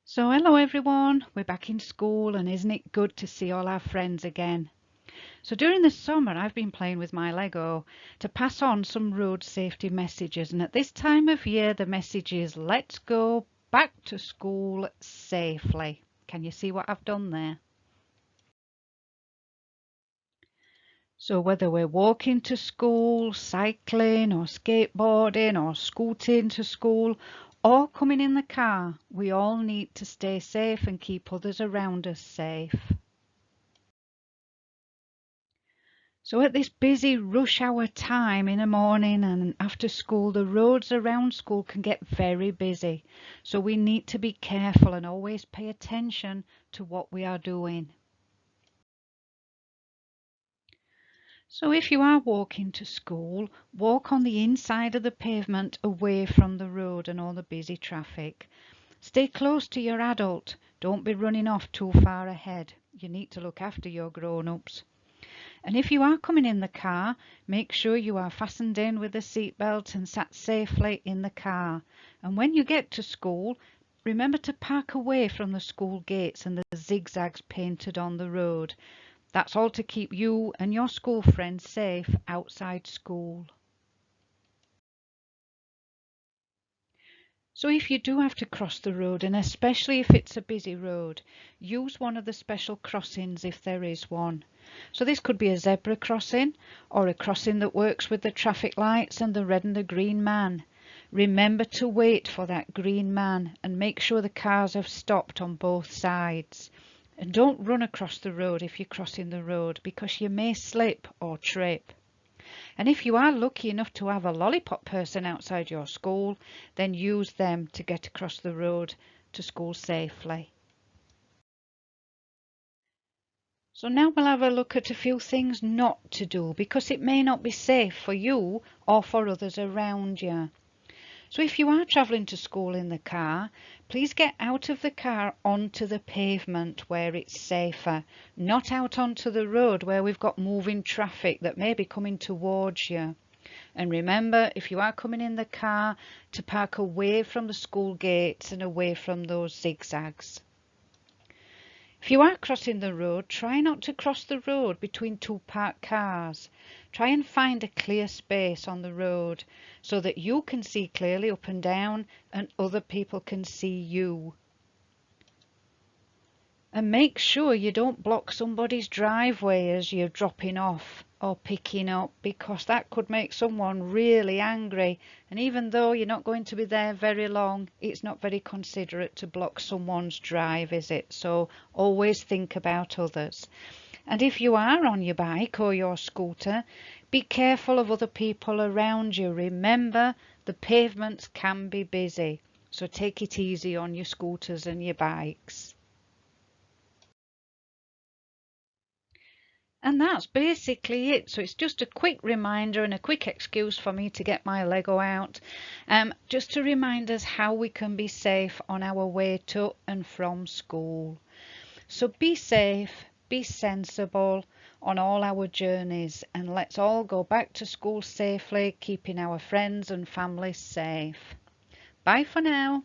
So hello everyone, we're back in school and isn't it good to see all our friends again? So during the summer I've been playing with my Lego to pass on some road safety messages, and at this time of year the message is let's go back to school safely. Can you see what I've done there? So whether we're walking to school, cycling or skateboarding or scooting to school or coming in the car, we all need to stay safe and keep others around us safe. So at this busy rush hour time in the morning and after school, the roads around school can get very busy. So we need to be careful and always pay attention to what we are doing. So if you are walking to school, walk on the inside of the pavement away from the road and all the busy traffic. Stay close to your adult. Don't be running off too far ahead. You need to look after your grown-ups. And if you are coming in the car, make sure you are fastened in with a seatbelt and sat safely in the car. And when you get to school, remember to park away from the school gates and the zigzags painted on the road. That's all to keep you and your school friends safe outside school. So if you do have to cross the road, and especially if it's a busy road, use one of the special crossings if there is one. So this could be a zebra crossing or a crossing that works with the traffic lights and the red and the green man. Remember to wait for that green man and make sure the cars have stopped on both sides. And don't run across the road if you're crossing the road, because you may slip or trip. And if you are lucky enough to have a lollipop person outside your school, then use them to get across the road to school safely. So now we'll have a look at a few things not to do, because it may not be safe for you or for others around you. So if you are travelling to school in the car, please get out of the car onto the pavement where it's safer, not out onto the road where we've got moving traffic that may be coming towards you. And remember, if you are coming in the car, to park away from the school gates and away from those zigzags. If you are crossing the road, try not to cross the road between two parked cars. Try and find a clear space on the road so that you can see clearly up and down and other people can see you. And make sure you don't block somebody's driveway as you're dropping off or picking up, because that could make someone really angry. And even though you're not going to be there very long, it's not very considerate to block someone's drive, is it? So always think about others. And if you are on your bike or your scooter, be careful of other people around you. Remember, the pavements can be busy, so take it easy on your scooters and your bikes. And that's basically it. So it's just a quick reminder and a quick excuse for me to get my Lego out, just to remind us how we can be safe on our way to and from school. So be safe, be sensible on all our journeys, and let's all go back to school safely, keeping our friends and family safe. Bye for now.